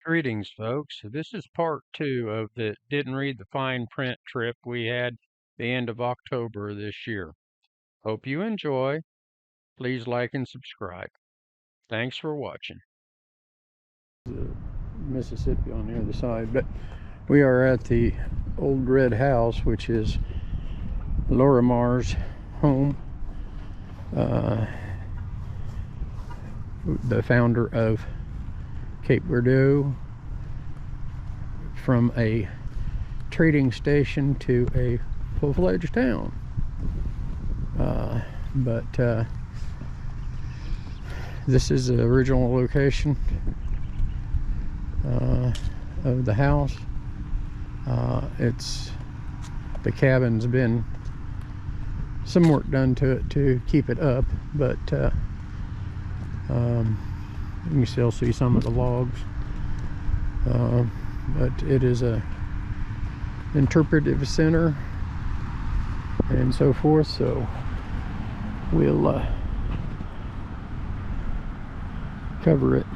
Greetings, folks. This is part two of the Didn't Read the Fine Print trip we had the end of October this year. Hope you enjoy. Please like and subscribe. Thanks for watching. Mississippi on the other side, but we are at the old red house, which is Lorimer's home, the founder of Cape Verdeaux, from a trading station to a full-fledged town. But this is the original location of the house. The cabin's been some work done to it to keep it up, but you can still see some of the logs. But it is a interpretive center and so forth, so we'll cover it.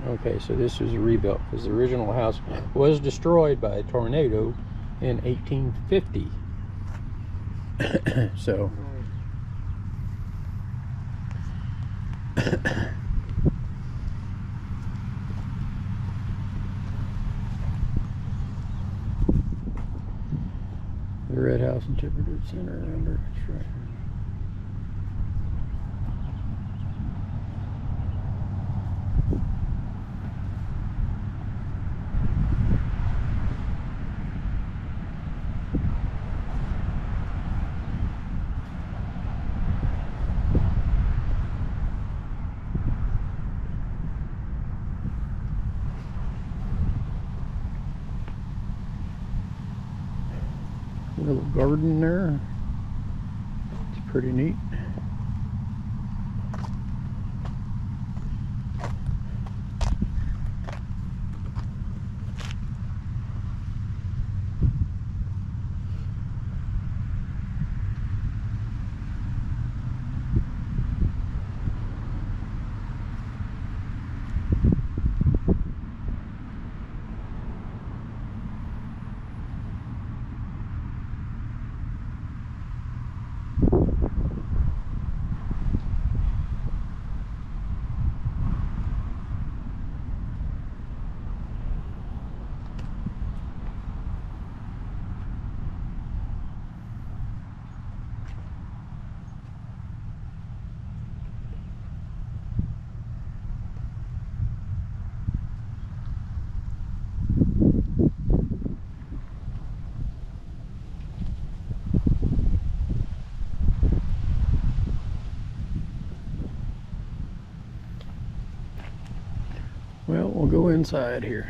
Okay, so this was rebuilt because the original house was destroyed by a tornado in 1850. So the Red House Interpretive Center under construction. A little garden there. It's pretty neat. Well, we'll go inside here.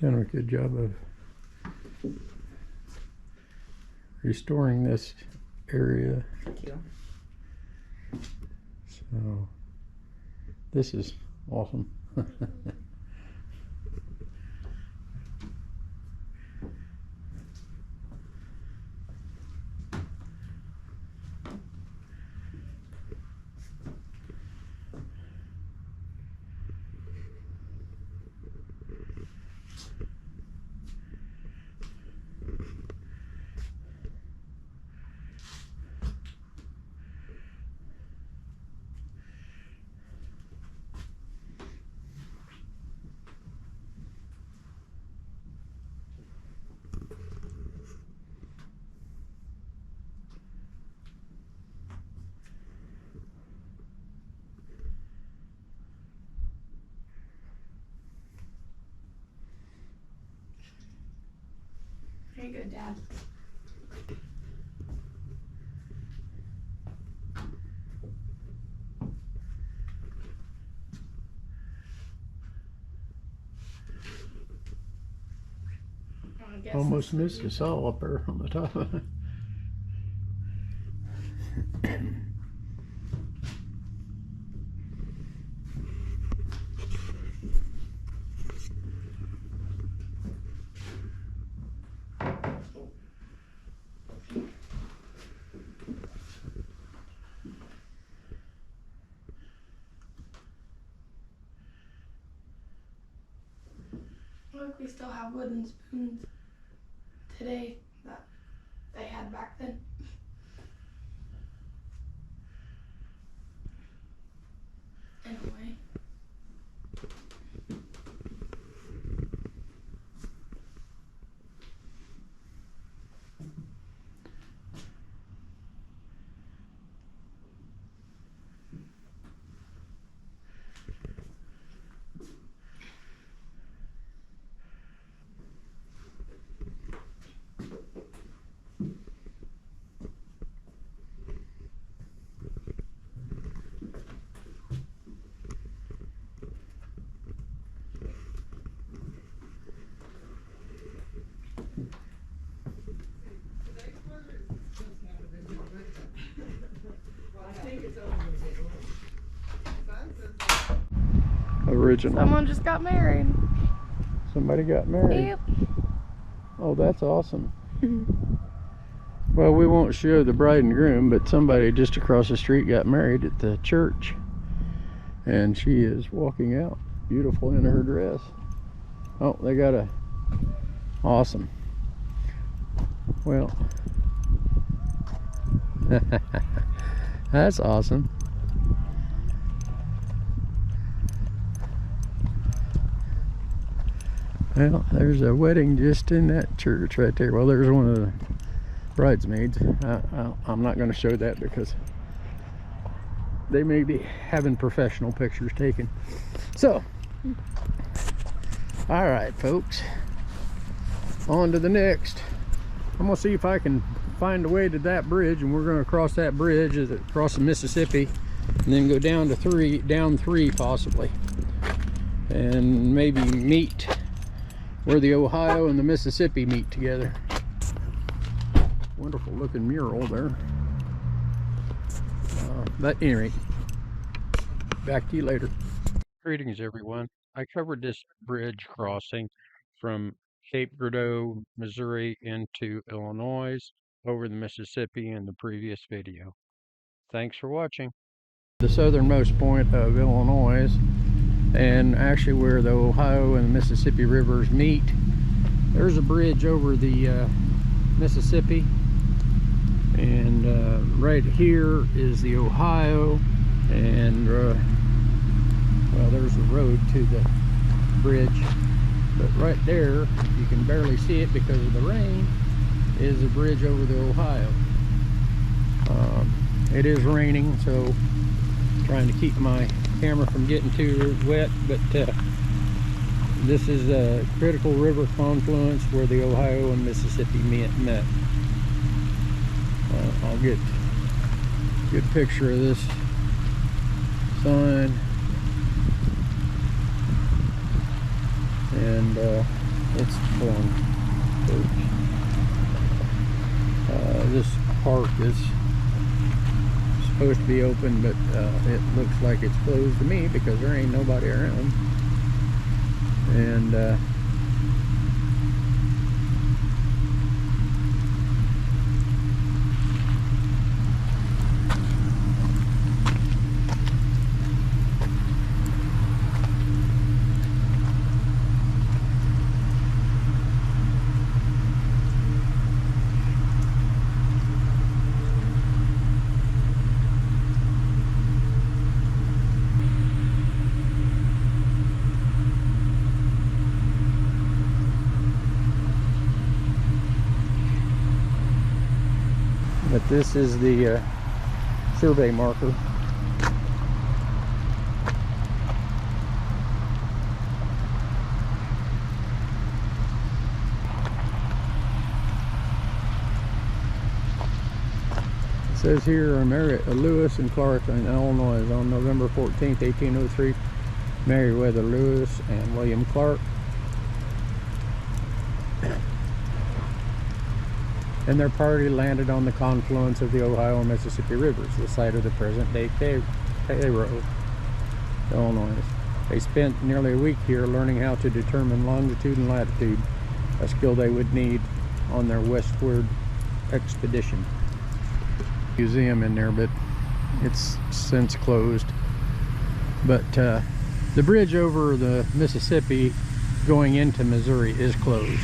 done a good job of restoring this area. Thank you. So this is awesome. Very good, Dad. I guess Almost missed us all up there on the top of it. Look, we still have wooden spoons today that they had back then. In a way. Original. Someone just got married. Somebody got married. Yep. Oh, that's awesome. Well, we won't show the bride and groom, but somebody just across the street got married at the church. And she is walking out, beautiful in her dress. Oh, they got a... Awesome. Well, that's awesome. Well, there's a wedding just in that church right there. Well, there's one of the bridesmaids. I'm not going to show that because they may be having professional pictures taken. So, all right, folks, on to the next. I'm going to see if I can find a way to that bridge, and we're going to cross that bridge across the Mississippi and then go down to down three possibly, and maybe meet where the Ohio and the Mississippi meet together. Wonderful looking mural there. But anyway, back to you later. Greetings, everyone. I covered this bridge crossing from Cape Girardeau, Missouri into Illinois over the Mississippi in the previous video. Thanks for watching. The southernmost point of Illinois, and actually where the Ohio and the Mississippi rivers meet, there's a bridge over the Mississippi, and right here is the Ohio, and well, there's a road to the bridge, but right there, you can barely see it because of the rain, is a bridge over the Ohio. It is raining, so trying to keep my camera from getting too wet, but this is a critical river confluence where the Ohio and Mississippi met. I'll get a good picture of this sign, and It's torn. This park is supposed to be open, but it looks like it's closed to me because there ain't nobody around. And but this is the survey marker. It says here, Lewis and Clark in Illinois on November 14th, 1803. Meriwether Lewis and William Clark. And their party landed on the confluence of the Ohio and Mississippi rivers, the site of the present-day Cairo, Illinois. They spent nearly a week here learning how to determine longitude and latitude, a skill they would need on their westward expedition. Museum in there, but it's since closed. But the bridge over the Mississippi going into Missouri is closed.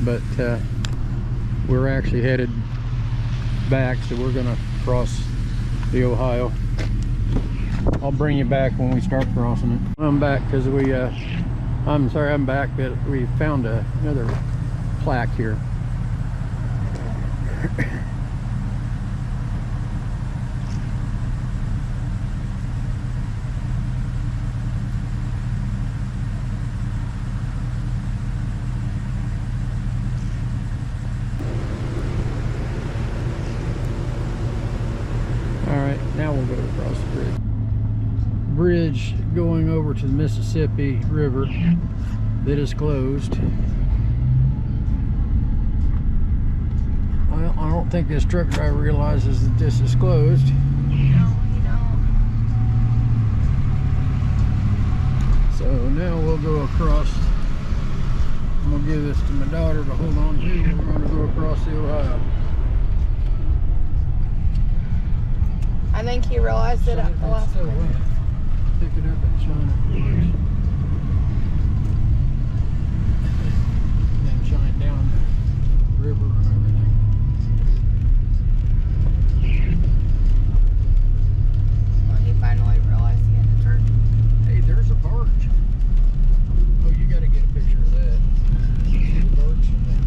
But we're actually headed back, so we're gonna cross the Ohio. I'll bring you back when we start crossing it. I'm back because I'm back, but we found another plaque here. Now we'll go across the bridge. Bridge going over to the Mississippi River that is closed. I don't think this truck driver realizes that this is closed. No, he don't. So now we'll go across. I'm gonna give this to my daughter to hold on to. We're gonna go across the Ohio. I think he realized it at the last minute. Pick it up and shine it first. Then shine down the river and everything. Well, he finally realized he had to turn. Hey, there's a barge. Oh, you got to get a picture of that. See the barge from that.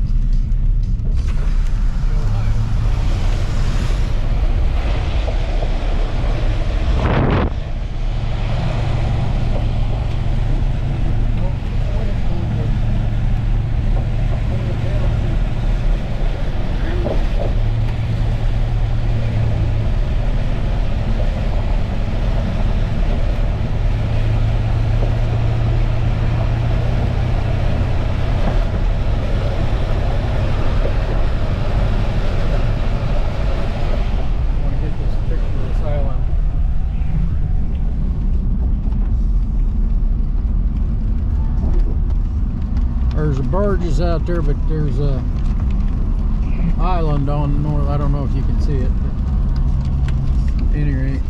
There's barges out there, but there's a island on the north. I don't know if you can see it, but at any rate.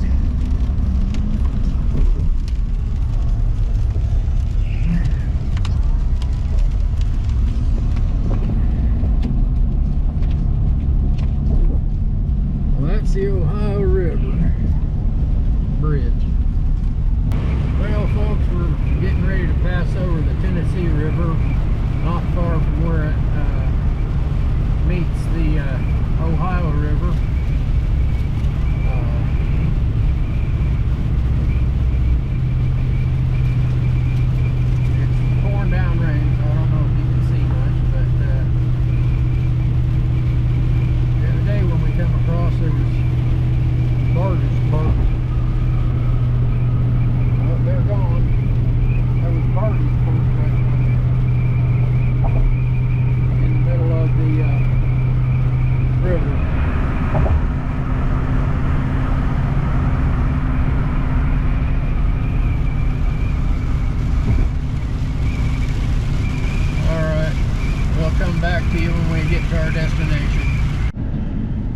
Well, that's the Ohio River Bridge. Well, folks, we're getting ready to pass over the Tennessee River, not far from where it meets the Ohio River.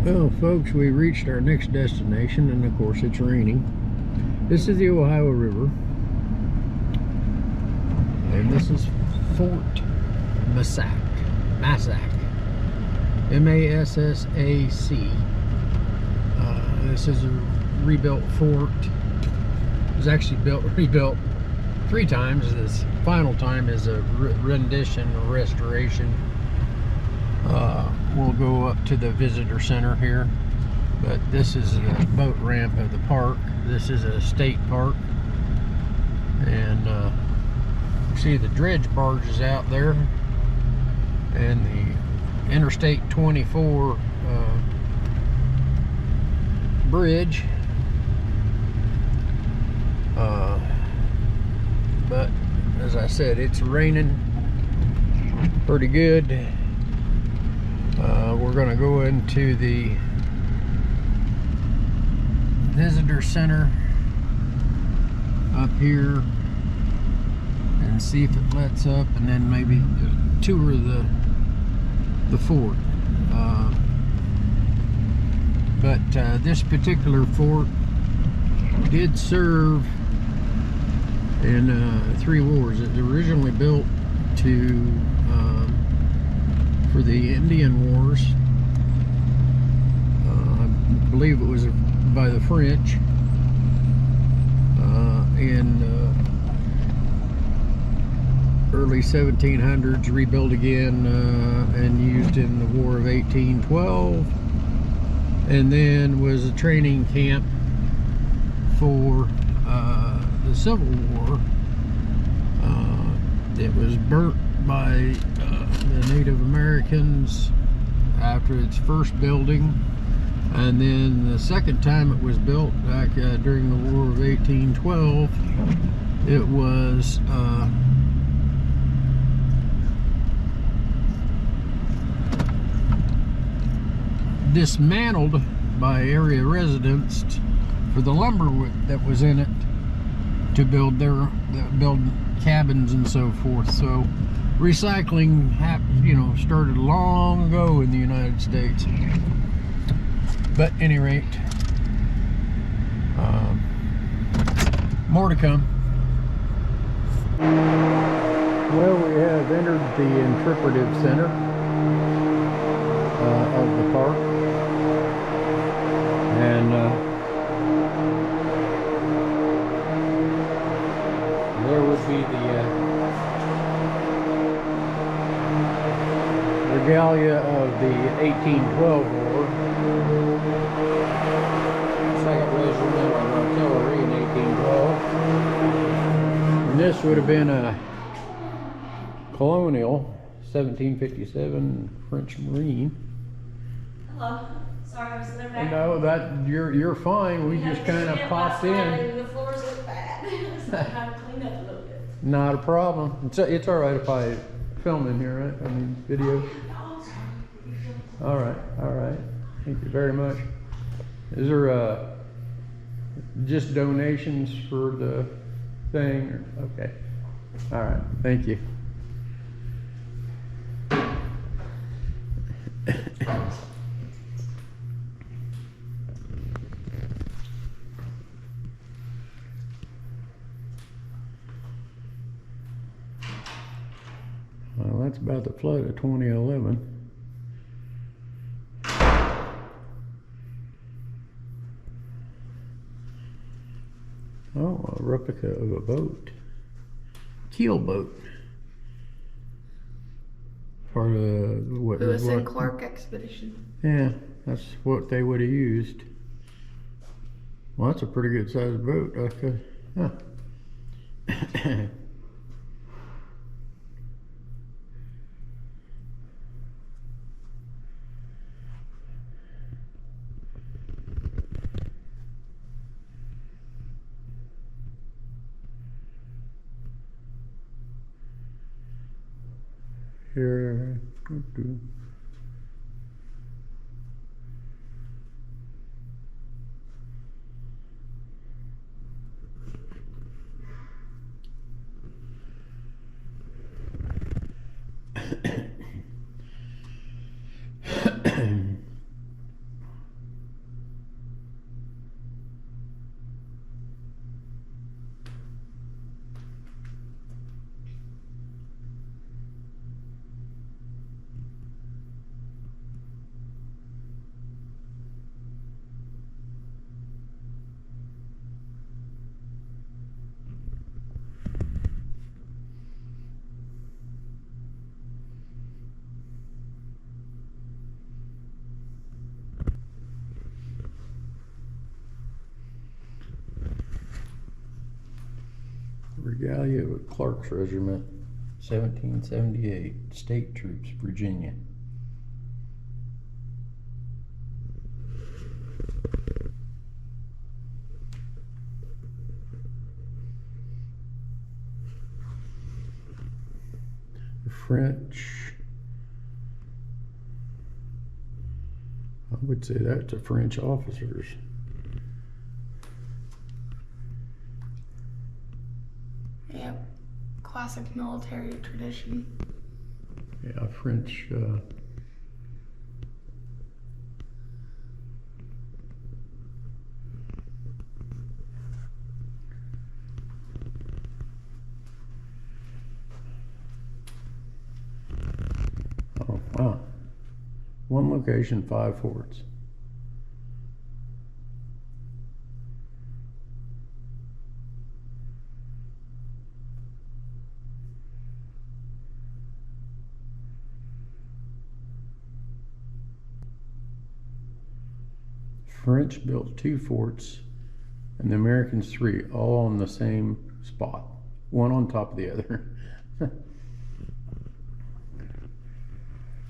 Well, folks, we reached our next destination, and of course it's raining. This is the Ohio River, and this is Fort Massac. M-A-S-S-A-C. This is a rebuilt fort. It was actually rebuilt 3 times. This final time is a rendition or restoration. We'll go up to the visitor center here, but this is the boat ramp of the park. This is a state park, and you see the dredge barges out there, and the Interstate 24 bridge. But as I said, it's raining pretty good. We're going to go into the visitor center up here and see if it lets up, and then maybe tour the fort. But this particular fort did serve in 3 wars. It was originally built for the Indian Wars. I believe it was by the French, in early 1700s, rebuilt again and used in the War of 1812, and then was a training camp for the Civil War. It was burnt by the Native Americans after its first building, and then the second time it was built back during the War of 1812, it was dismantled by area residents for the lumber that was in it to build cabins and so forth. So recycling started long ago in the United States. But at any rate, more to come. Well, we have entered the interpretive center of the park, and there would be the regalia of the 1812 war. Second Regimental Artillery in 1812. And this would have been a colonial 1757 French Marine. Hello. Sorry, I was in there back. No, that you're fine. We just kind of popped in. The floors look bad. So I had to clean up a little bit. Not a problem. It's all right if I film in here, right? I mean, video. All right. Thank you very much. Is there just donations for the thing? Okay. All right. Thank you. Well, that's about the flood of 2011. Oh, a replica of a boat. Keelboat. Part of what? Lewis and Clark expedition. Yeah, that's what they would have used. Well, that's a pretty good sized boat. Okay. Huh. Here. Regalia with Clark's Regiment, 1778, State Troops, Virginia. The French, I would say that's the French officers. Yep. Classic military tradition. Yeah, French. Oh, wow. One location, 5 forts. French built 2 forts and the Americans 3, all on the same spot, one on top of the other.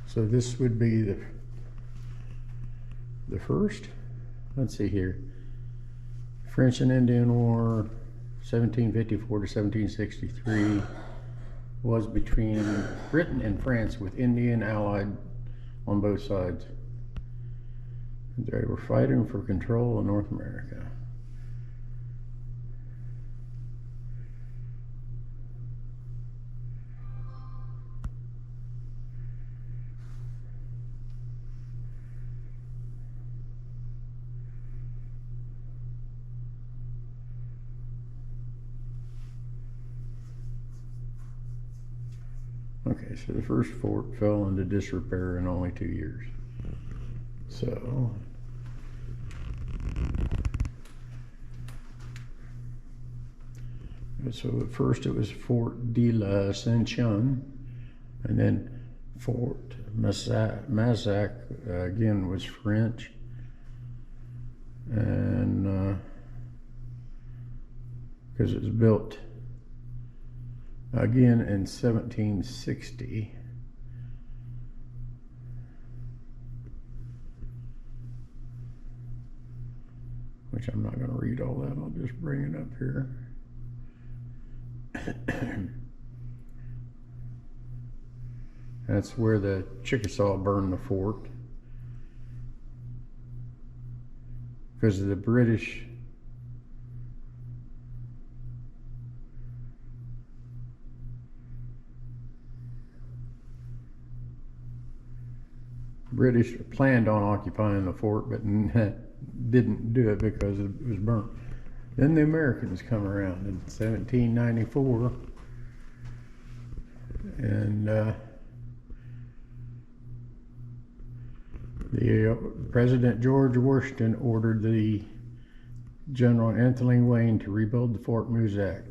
So this would be the first. Let's see here. French and Indian War, 1754 to 1763, was between Britain and France with Indian allied on both sides. They were fighting for control of North America. Okay, so the first fort fell into disrepair in only 2 years. So at first it was Fort de la Ascension, and then Fort Massac, again was French, and because it was built again in 1760. Which I'm not going to read all that, I'll just bring it up here. That's where the Chickasaw burned the fort. Because of the British planned on occupying the fort, but didn't do it because it was burnt. Then the Americans come around in 1794, and the President George Washington ordered the General Anthony Wayne to rebuild the Fort Massac.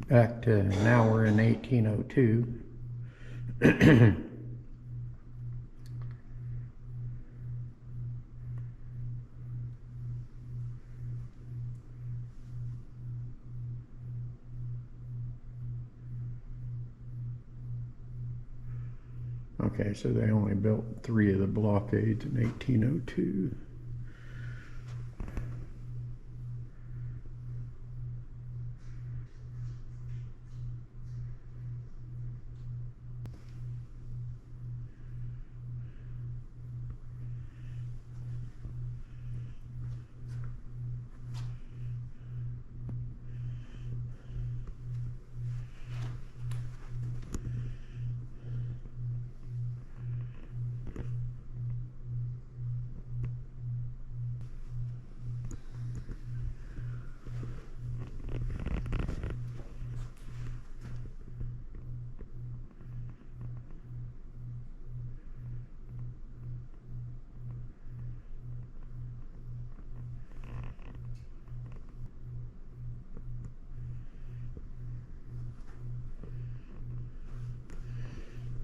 Back to now, we're in 1802. Okay, so they only built 3 of the blockades in 1802.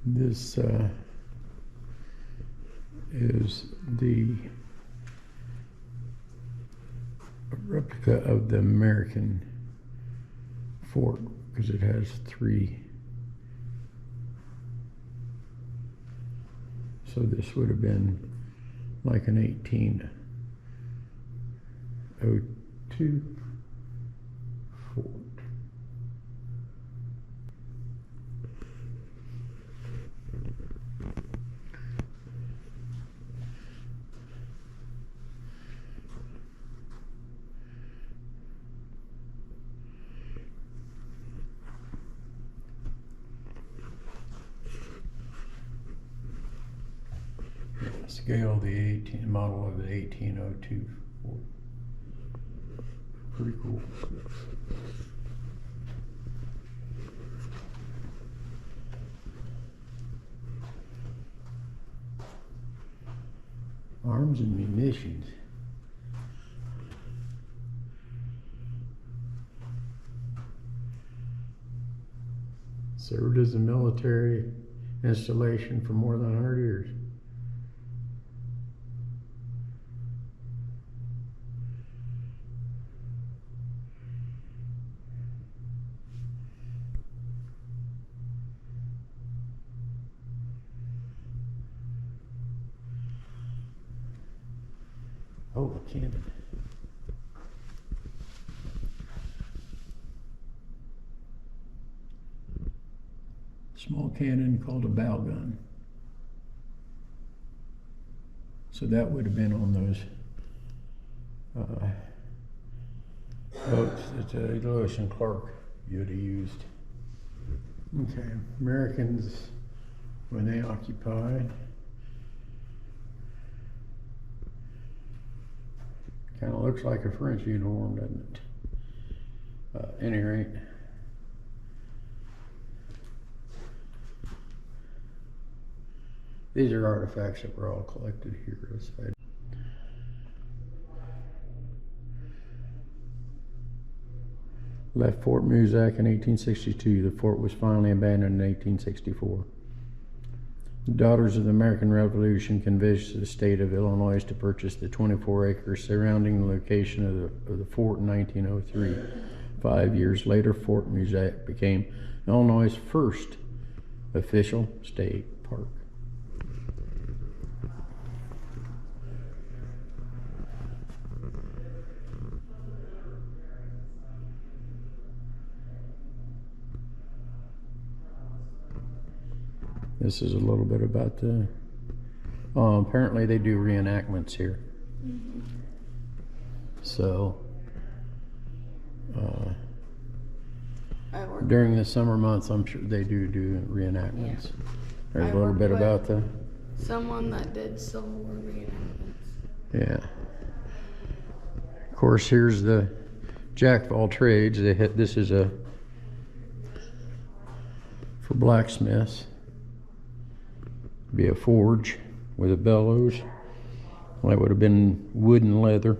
This is the replica of the American fort because it has 3. So this would have been like an 1802 fort. Scale the model of the 1802 Ford. Pretty cool. Arms and munitions. Served as a military installation for more than 100 years. Oh, a cannon. Small cannon called a bow gun. So that would have been on those boats that Lewis and Clark would have used. Okay, Americans when they occupied. Kind of looks like a French uniform, doesn't it? Any rate. These are artifacts that were all collected here. Left Fort Muzak in 1862. The fort was finally abandoned in 1864. The Daughters of the American Revolution convinced the state of Illinois to purchase the 24 acres surrounding the location of the fort in 1903. 5 years later, Fort Muzak became Illinois' first official state park. This is a little bit about the, apparently they do reenactments here. Mm-hmm. So, during the summer months, I'm sure they do reenactments. Yeah. There's a little bit about the... someone that did Civil War reenactments. Yeah. Of course, here's the jack of all trades. This is for blacksmiths. Be a forge with a bellows. Well, that would have been wood and leather.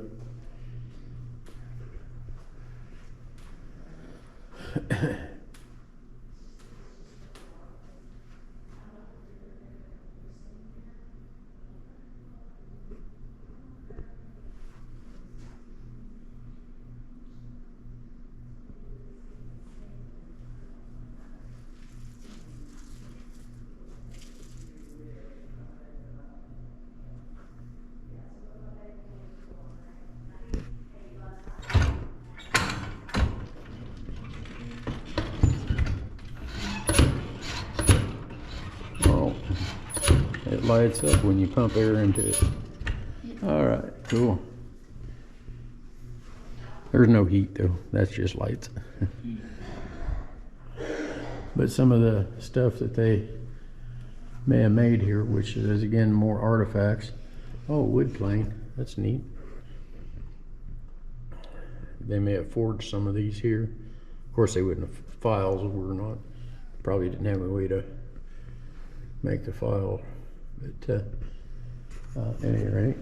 It lights up when you pump air into it. All right, cool. There's no heat though, that's just lights. But some of the stuff that they may have made here, which is again more artifacts. Oh, wood plane, that's neat. They may have forged some of these here. Of course they wouldn't have, files were not, probably didn't have a way to make the file. But at any rate,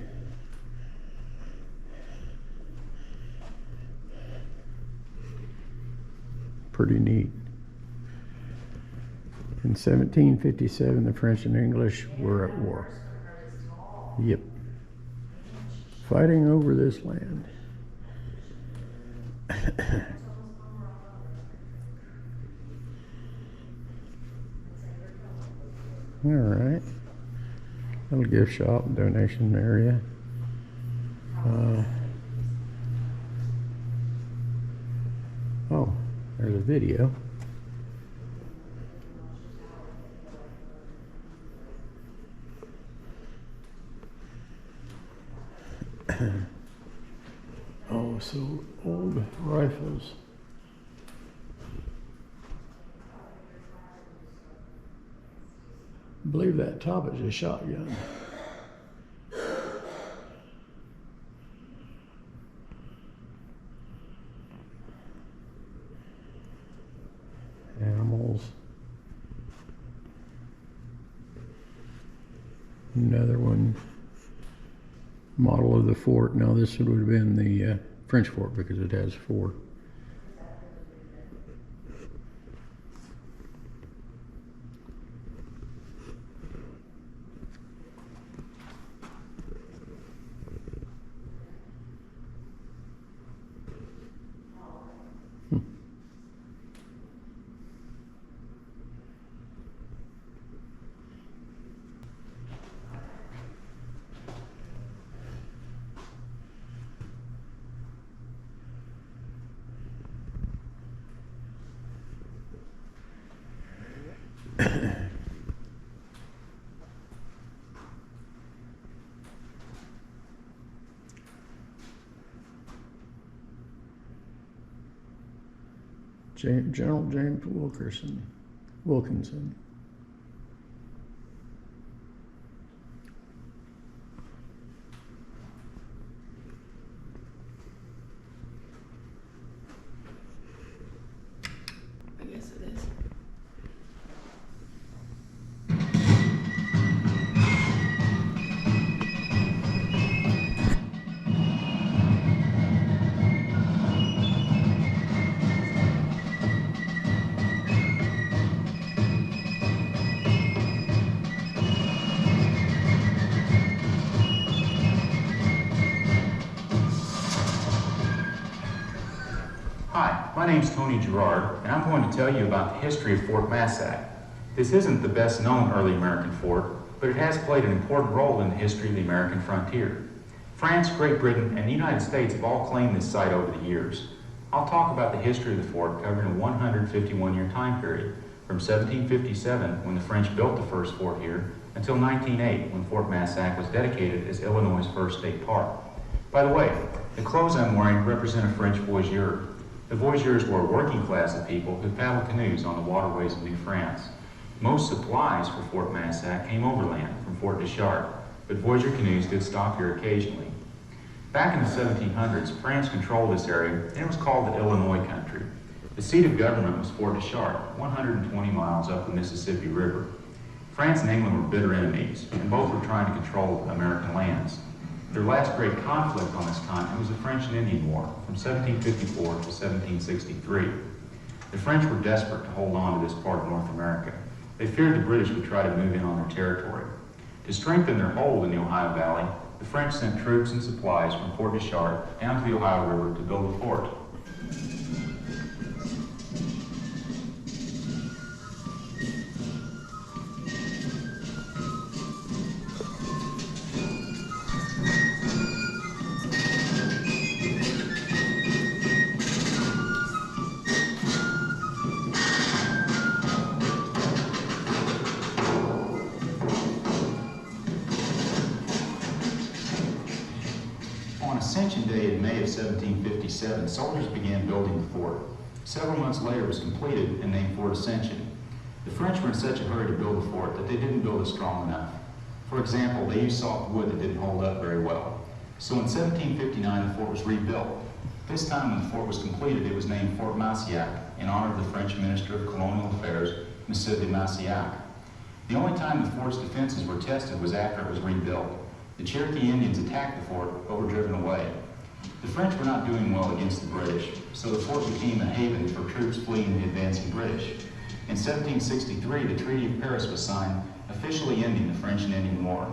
pretty neat. In 1757, the French and English were at war. Yep. Fighting over this land. All right. Little gift shop, donation area. Oh, there's a video. Oh, so old rifles. I believe that top is a shotgun. Animals. Another one. Model of the fort. Now this would have been the French fort because it has 4. General James Wilkinson. I guess it is. Hi, my name's Tony Gerard, and I'm going to tell you about the history of Fort Massac. This isn't the best known early American fort, but it has played an important role in the history of the American frontier. France, Great Britain, and the United States have all claimed this site over the years. I'll talk about the history of the fort covering a 151-year time period, from 1757, when the French built the first fort here, until 1908, when Fort Massac was dedicated as Illinois' first state park. By the way, the clothes I'm wearing represent a French voyageur. The voyageurs were a working class of people who paddled canoes on the waterways of New France. Most supplies for Fort Massac came overland from Fort Deschartres, but voyageur canoes did stop here occasionally. Back in the 1700s, France controlled this area, and it was called the Illinois country. The seat of government was Fort Deschartres, 120 miles up the Mississippi River. France and England were bitter enemies, and both were trying to control American lands. Their last great conflict on this continent was the French and Indian War from 1754 to 1763. The French were desperate to hold on to this part of North America. They feared the British would try to move in on their territory. To strengthen their hold in the Ohio Valley, the French sent troops and supplies from Fort Deschartres down to the Ohio River to build a fort. On Ascension Day in May of 1757, soldiers began building the fort. Several months later it was completed and named Fort Ascension. The French were in such a hurry to build the fort that they didn't build it strong enough. For example, they used soft wood that didn't hold up very well. So in 1759 the fort was rebuilt. This time when the fort was completed it was named Fort Massiac in honor of the French Minister of Colonial Affairs, Monsieur de Massiac. The only time the fort's defenses were tested was after it was rebuilt. The Cherokee Indians attacked the fort, but were driven away. The French were not doing well against the British, so the fort became a haven for troops fleeing the advancing British. In 1763, the Treaty of Paris was signed, officially ending the French and Indian War.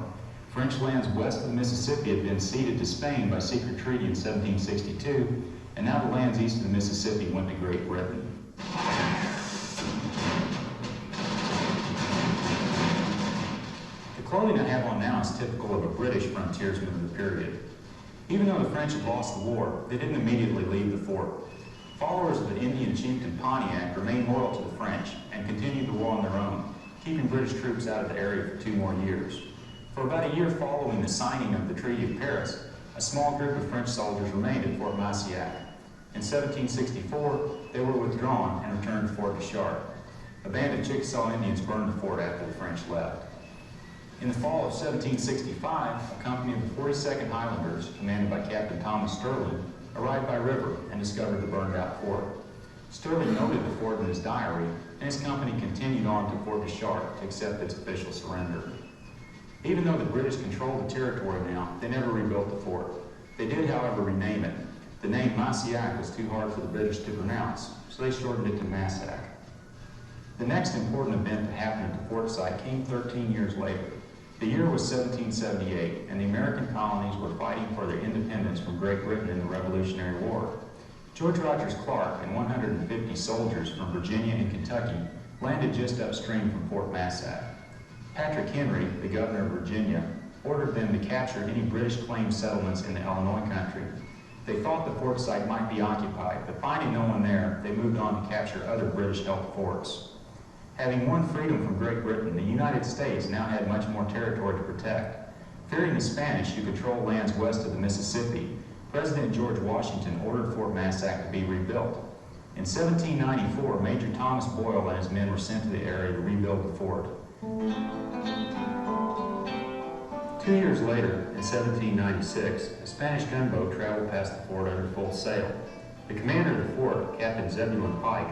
French lands west of the Mississippi had been ceded to Spain by secret treaty in 1762, and now the lands east of the Mississippi went to Great Britain. The clothing I have on now is typical of a British frontiersman of the period. Even though the French had lost the war, they didn't immediately leave the fort. Followers of the Indian chieftain Pontiac remained loyal to the French and continued the war on their own, keeping British troops out of the area for 2 more years. For about a year following the signing of the Treaty of Paris, a small group of French soldiers remained at Fort Massiac. In 1764, they were withdrawn and returned to Fort Deschartres. A band of Chickasaw Indians burned the fort after the French left. In the fall of 1765, a company of the 42nd Highlanders, commanded by Captain Thomas Sterling, arrived by river and discovered the burned-out fort. Sterling noted the fort in his diary, and his company continued on to Fort Deschartres to accept its official surrender. Even though the British controlled the territory now, they never rebuilt the fort. They did, however, rename it. The name Massiac was too hard for the British to pronounce, so they shortened it to Massac. The next important event that happened at the fort site came 13 years later. The year was 1778, and the American colonies were fighting for their independence from Great Britain in the Revolutionary War. George Rogers Clark and 150 soldiers from Virginia and Kentucky landed just upstream from Fort Massac. Patrick Henry, the governor of Virginia, ordered them to capture any British claimed settlements in the Illinois country. They thought the fort site might be occupied, but finding no one there, they moved on to capture other British-held forts. Having won freedom from Great Britain, the United States now had much more territory to protect. Fearing the Spanish, who controlled lands west of the Mississippi, President George Washington ordered Fort Massac to be rebuilt. In 1794, Major Thomas Boyle and his men were sent to the area to rebuild the fort. 2 years later, in 1796, a Spanish gunboat traveled past the fort under full sail. The commander of the fort, Captain Zebulon Pike,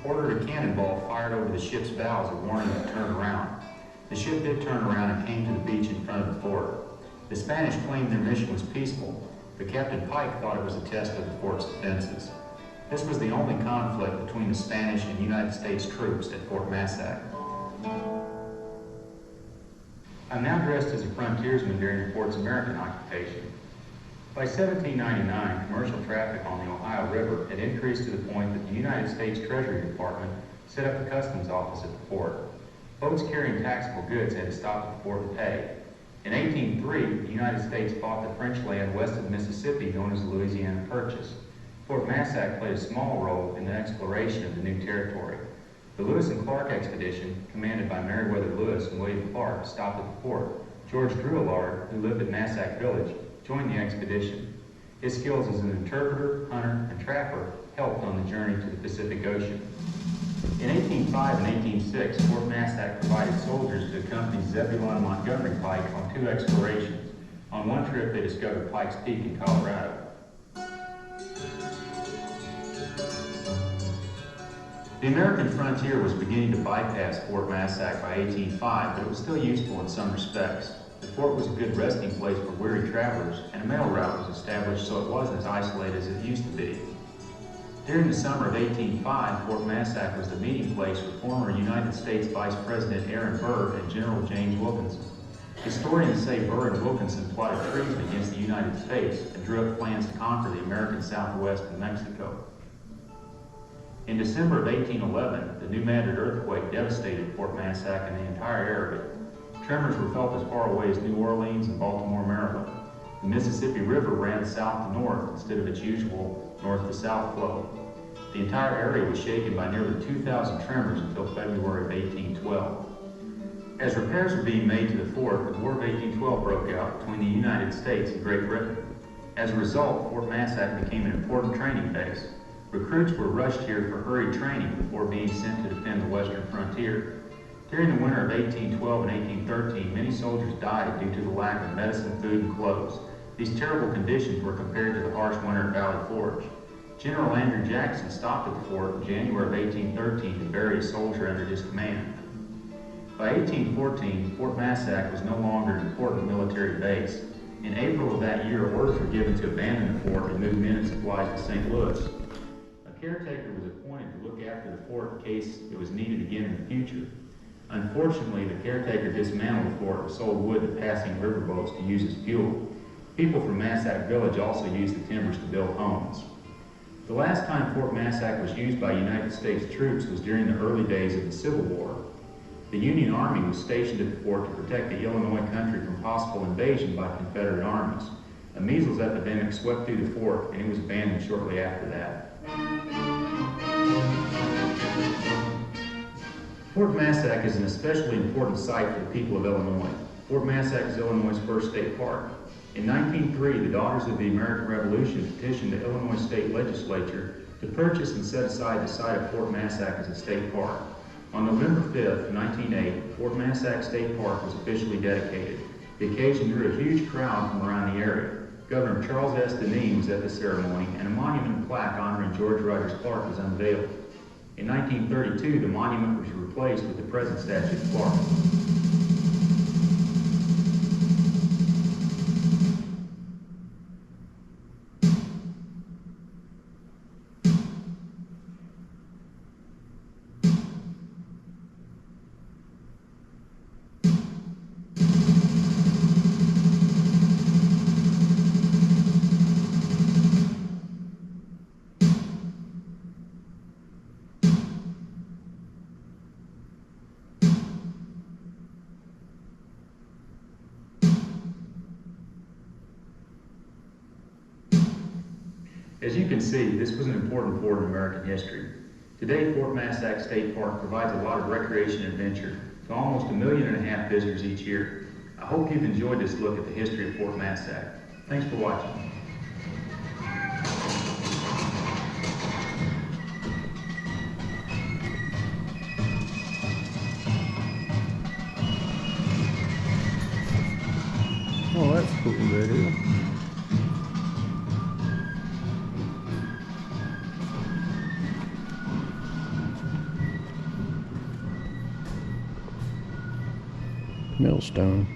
ordered a cannonball fired over the ship's bow as a warning to turn around. The ship did turn around and came to the beach in front of the fort. The Spanish claimed their mission was peaceful, but Captain Pike thought it was a test of the fort's defenses. This was the only conflict between the Spanish and United States troops at Fort Massac. I'm now dressed as a frontiersman during the fort's American occupation. By 1799, commercial traffic on the Ohio River had increased to the point that the United States Treasury Department set up a customs office at the fort. Boats carrying taxable goods had to stop at the fort to pay. In 1803, the United States bought the French land west of the Mississippi known as the Louisiana Purchase. Fort Massac played a small role in the exploration of the new territory. The Lewis and Clark expedition, commanded by Meriwether Lewis and William Clark, stopped at the fort. George Drouillard, who lived at Massac Village, joined the expedition. His skills as an interpreter, hunter, and trapper helped on the journey to the Pacific Ocean. In 1805 and 1806, Fort Massac provided soldiers to accompany Zebulon and Montgomery Pike on 2 explorations. On one trip, they discovered Pike's Peak in Colorado. The American frontier was beginning to bypass Fort Massac by 1805, but it was still useful in some respects. The fort was a good resting place for weary travelers, and a mail route was established so it wasn't as isolated as it used to be. During the summer of 1805, Fort Massac was the meeting place for former United States Vice President Aaron Burr and General James Wilkinson. Historians say Burr and Wilkinson plotted treason against the United States and drew up plans to conquer the American Southwest and Mexico. In December of 1811, the New Madrid earthquake devastated Fort Massac and the entire area. Tremors were felt as far away as New Orleans and Baltimore, Maryland. The Mississippi River ran south to north instead of its usual north to south flow. The entire area was shaken by nearly 2,000 tremors until February of 1812. As repairs were being made to the fort, the War of 1812 broke out between the United States and Great Britain. As a result, Fort Massac became an important training base. Recruits were rushed here for hurried training before being sent to defend the western frontier. During the winter of 1812 and 1813, many soldiers died due to the lack of medicine, food, and clothes. These terrible conditions were compared to the harsh winter at Valley Forge. General Andrew Jackson stopped at the fort in January of 1813 to bury a soldier under his command. By 1814, Fort Massac was no longer an important military base. In April of that year, orders were given to abandon the fort and move men and supplies to St. Louis. A caretaker was appointed to look after the fort in case it was needed again in the future. Unfortunately, the caretaker dismantled the fort and sold wood to passing riverboats to use as fuel. People from Massac Village also used the timbers to build homes. The last time Fort Massac was used by United States troops was during the early days of the Civil War. The Union Army was stationed at the fort to protect the Illinois country from possible invasion by Confederate armies. A measles epidemic swept through the fort, and it was abandoned shortly after that. Fort Massac is an especially important site for the people of Illinois. Fort Massac is Illinois' first state park. In 1903, the Daughters of the American Revolution petitioned the Illinois State Legislature to purchase and set aside the site of Fort Massac as a state park. On November 5, 1908, Fort Massac State Park was officially dedicated. The occasion drew a huge crowd from around the area. Governor Charles S. Deneen was at the ceremony, and a monument plaque honoring George Rogers Clark was unveiled. In 1932, the monument was replaced with the present statue of Clark. As you can see, this was an important fort in American history. Today, Fort Massac State Park provides a lot of recreation and adventure to almost 1.5 million visitors each year. I hope you've enjoyed this look at the history of Fort Massac. Thanks for watching. Oh, that's a cool video. Millstone.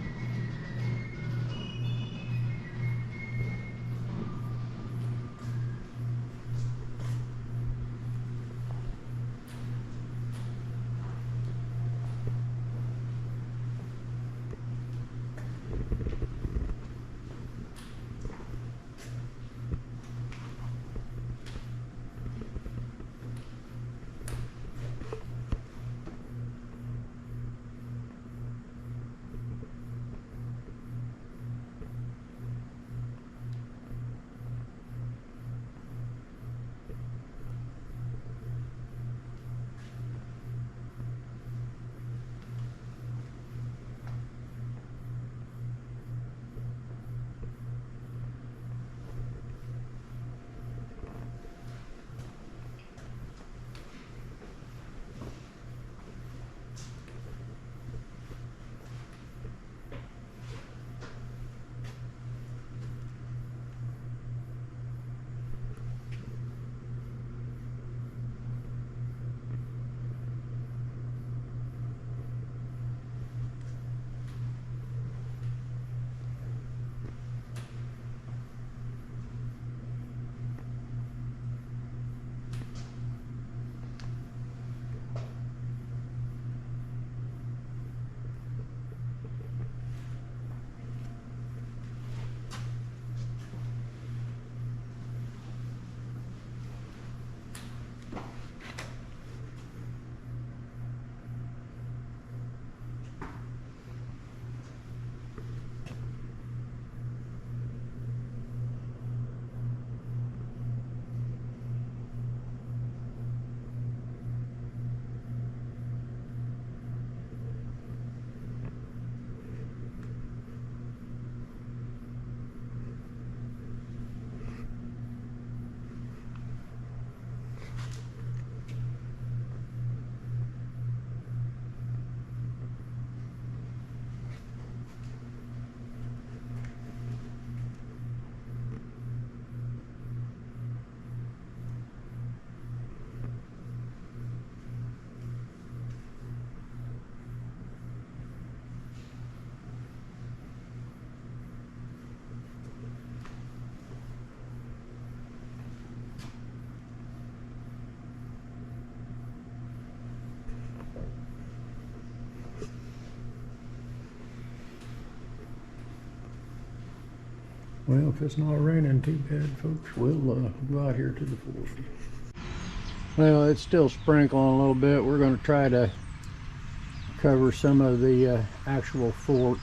Well, if it's not raining too bad, folks, we'll go out here to the fort. Well, it's still sprinkling a little bit. We're going to try to cover some of the actual fort,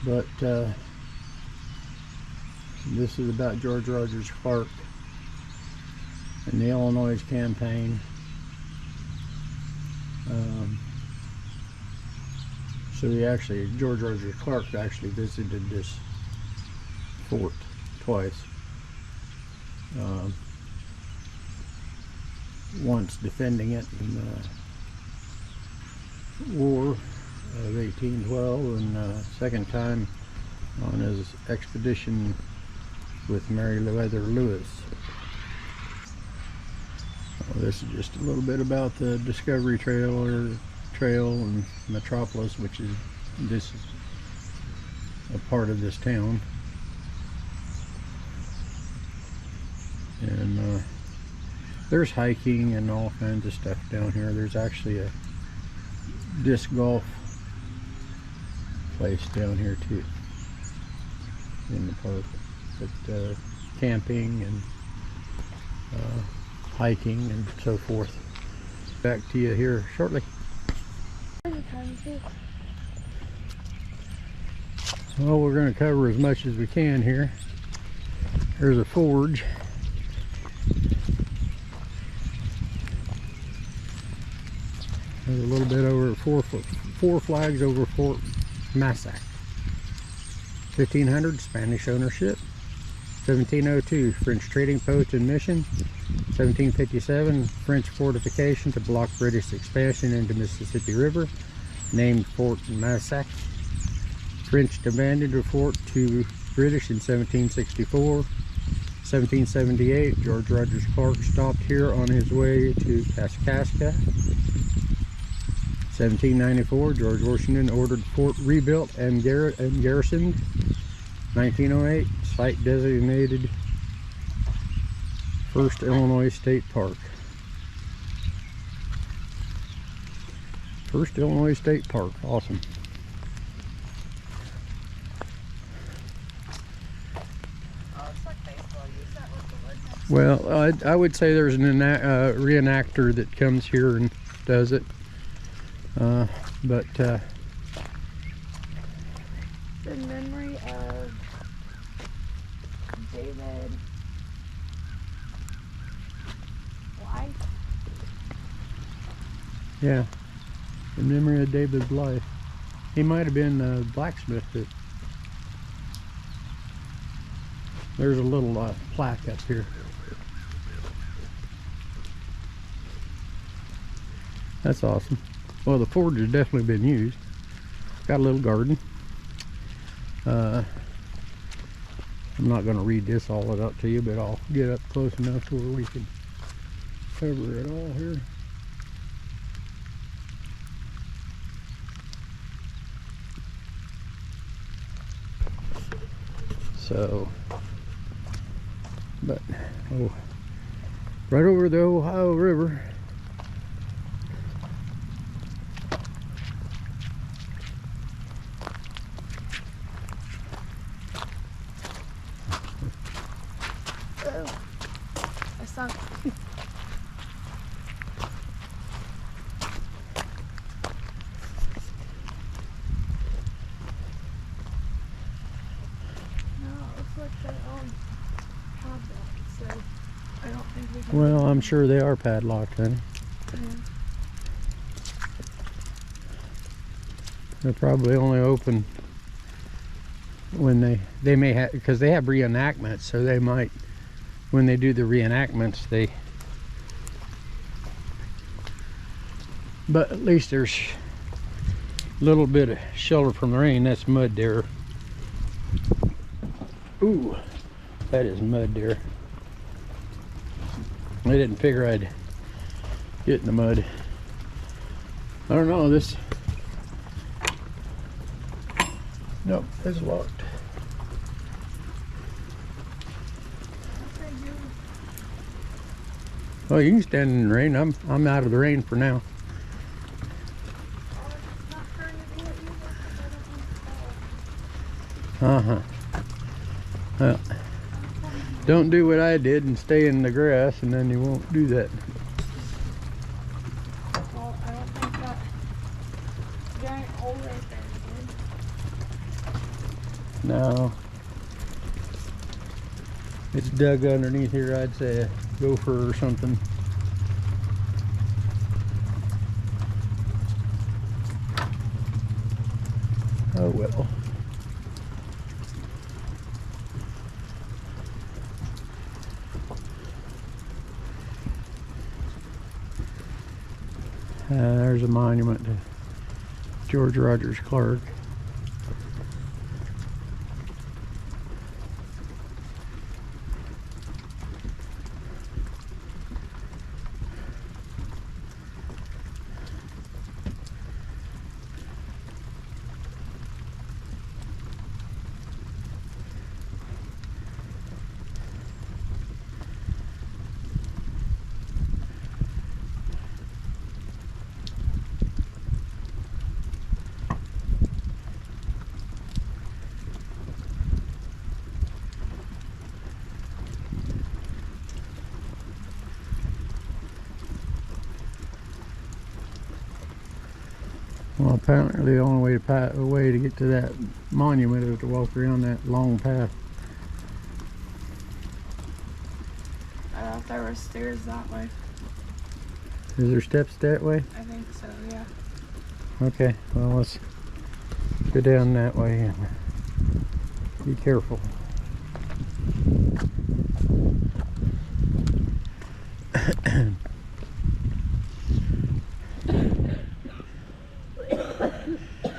but this is about George Rogers Clark and the Illinois campaign. So George Rogers Clark actually visited this fort twice. Once defending it in the War of 1812, and second time on his expedition with Meriwether Lewis. This is just a little bit about the Discovery Trail and Metropolis, this is a part of this town. And there's hiking and all kinds of stuff down here. There's actually a disc golf place down here too in the park, but camping and hiking and so forth. Back to you here shortly. Well, we're going to cover as much as we can here. There's a forge. There's a little bit over four flags over Fort Massac. 1500 Spanish ownership. 1702 French trading post and mission. 1757 French fortification to block British expansion into Mississippi River, named Fort Massac. French abandoned the fort to British in 1764. 1778 George Rogers Clark stopped here on his way to Kaskaskia. 1794 George Washington ordered the fort rebuilt and garrisoned. 1908 site designated First Illinois State Park. First Illinois State Park, awesome. Well, I would say there's an reenactor that comes here and does it, but in memory of David Blythe. Yeah, in memory of David Blythe. He might have been a blacksmith. There's a little plaque up here. That's awesome. Well, the forge has definitely been used. Got a little garden. I'm not going to read this all out to you, but I'll get up close enough to where we can cover it all here. So, but, oh, right over the Ohio River. Oh, I sunk. Well, I'm sure they are padlocked, honey. Yeah. They're probably only open when they may have, because they have reenactments, so they might, when they do the reenactments, but at least there's a little bit of shelter from the rain. That's mud there. Ooh, that is mud there. I didn't figure I'd get in the mud. I don't know, this, nope, it's locked. Well, you can stand in the rain. I'm out of the rain for now. Uh-huh. Well, don't do what I did and stay in the grass, and then you won't do that. Well, I don't think that giant hole right there is good. No. It's dug underneath here, I'd say a gopher or something. Oh well. There's a monument to George Rogers Clark. Well, apparently the only way to get to that monument is to walk around that long path. I thought there were stairs that way. Is there steps that way? I think so, yeah. Okay, well, let's go down that way and be careful.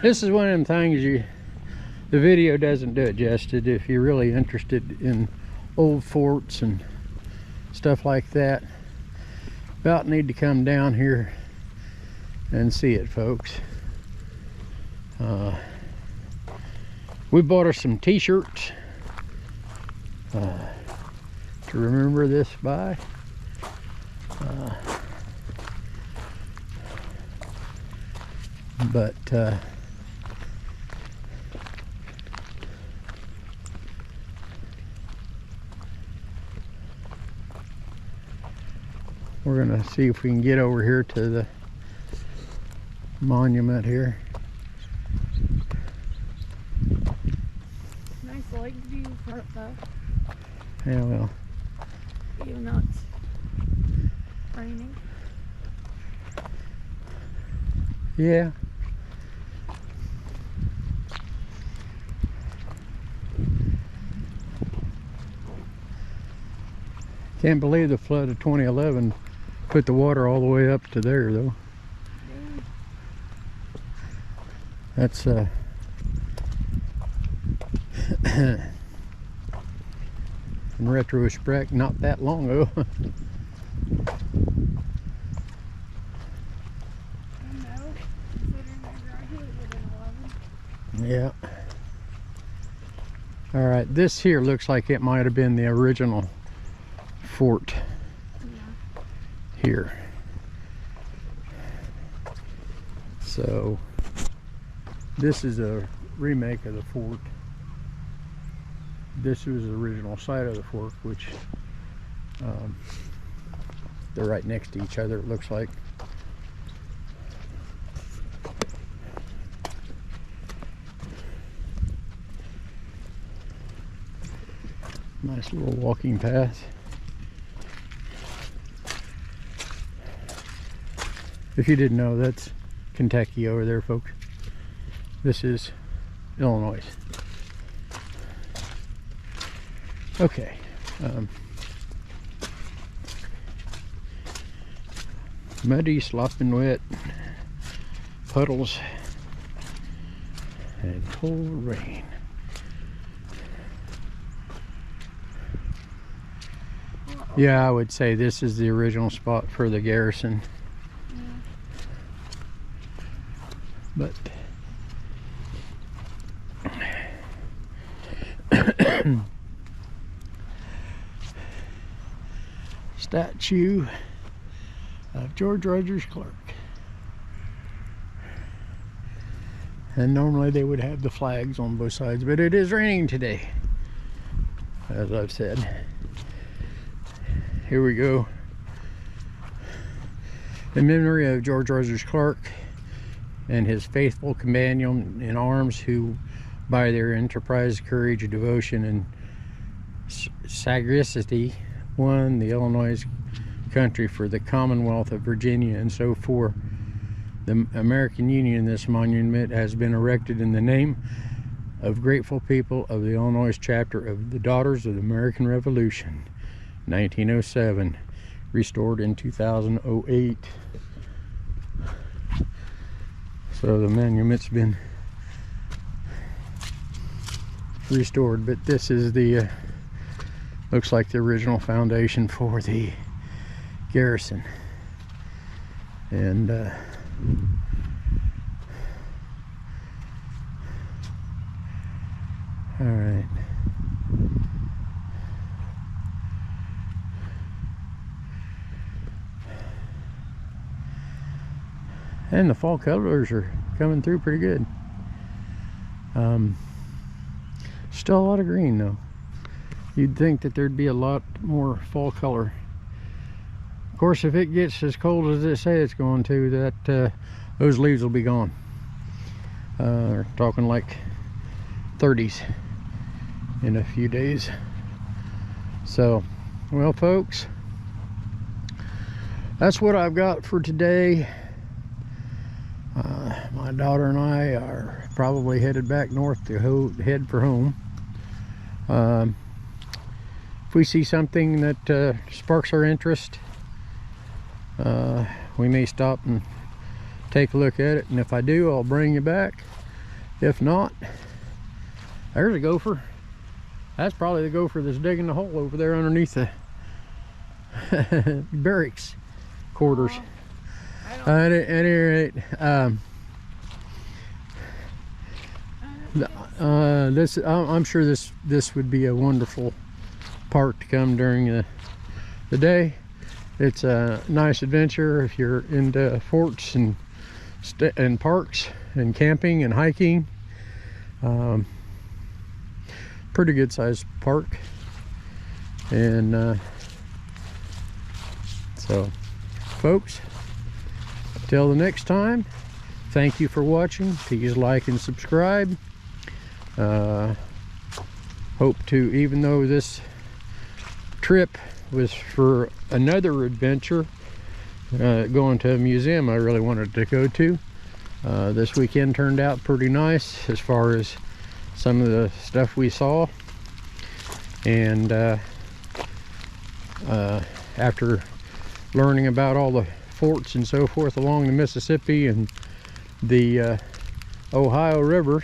This is one of them things the video doesn't do it justice. If you're really interested in old forts and stuff like that, about need to come down here and see it, folks. We bought us some t-shirts to remember this by. But we're gonna see if we can get over here to the monument here. Nice lake view front though. Yeah, well, Even though it's raining. yeah. Can't believe the flood of 2011 put the water all the way up to there, though. That's in retrospect, not that long ago. I know, considering I graduated in 11. Yeah. All right, this here looks like it might have been the original fort here. So this is a remake of the fort. This was the original site of the fort, which they're right next to each other, it looks like. Nice little walking path. If you didn't know, that's Kentucky over there, folks. This is Illinois. Okay. Muddy, slopping wet, puddles, and cold rain. Yeah, I would say this is the original spot for the garrison. But statue of George Rogers Clark. And normally they would have the flags on both sides, but it is raining today. as I've said. Here we go. In memory of George Rogers Clark and his faithful companion in arms, who by their enterprise, courage, devotion, and sagacity won the Illinois country for the Commonwealth of Virginia, and so for the American Union, this monument has been erected in the name of grateful people of the Illinois chapter of the Daughters of the American Revolution, 1907, restored in 2008. So the monument's been restored, but this is the looks like the original foundation for the garrison. And all right, and the fall colors are coming through pretty good. Still a lot of green though. You'd think that there'd be a lot more fall color. Of course, if it gets as cold as they say it's going to, that those leaves will be gone. We're talking like 30s in a few days. So, well folks, that's what I've got for today. My daughter and I are probably headed back north to head for home. If we see something that sparks our interest, we may stop and take a look at it, and if I do, I'll bring you back. If not, there's a gopher. That's probably the gopher that's digging the hole over there underneath the barracks quarters. At any rate, I'm sure this would be a wonderful park to come during the day. It's a nice adventure if you're into forts and parks and camping and hiking. Pretty good sized park. And so folks, till the next time, thank you for watching. Please like and subscribe. Hope to, even though this trip was for another adventure, going to a museum I really wanted to go to, this weekend turned out pretty nice as far as some of the stuff we saw. And after learning about all the forts and so forth along the Mississippi and the Ohio rivers,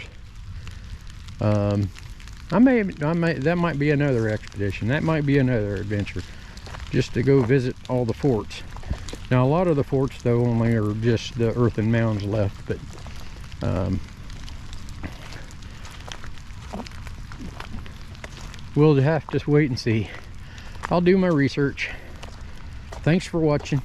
that might be another expedition. That might be another adventure, just to go visit all the forts. Now, a lot of the forts, though, only are just the earthen mounds left, but we'll have to wait and see. I'll do my research. Thanks for watching.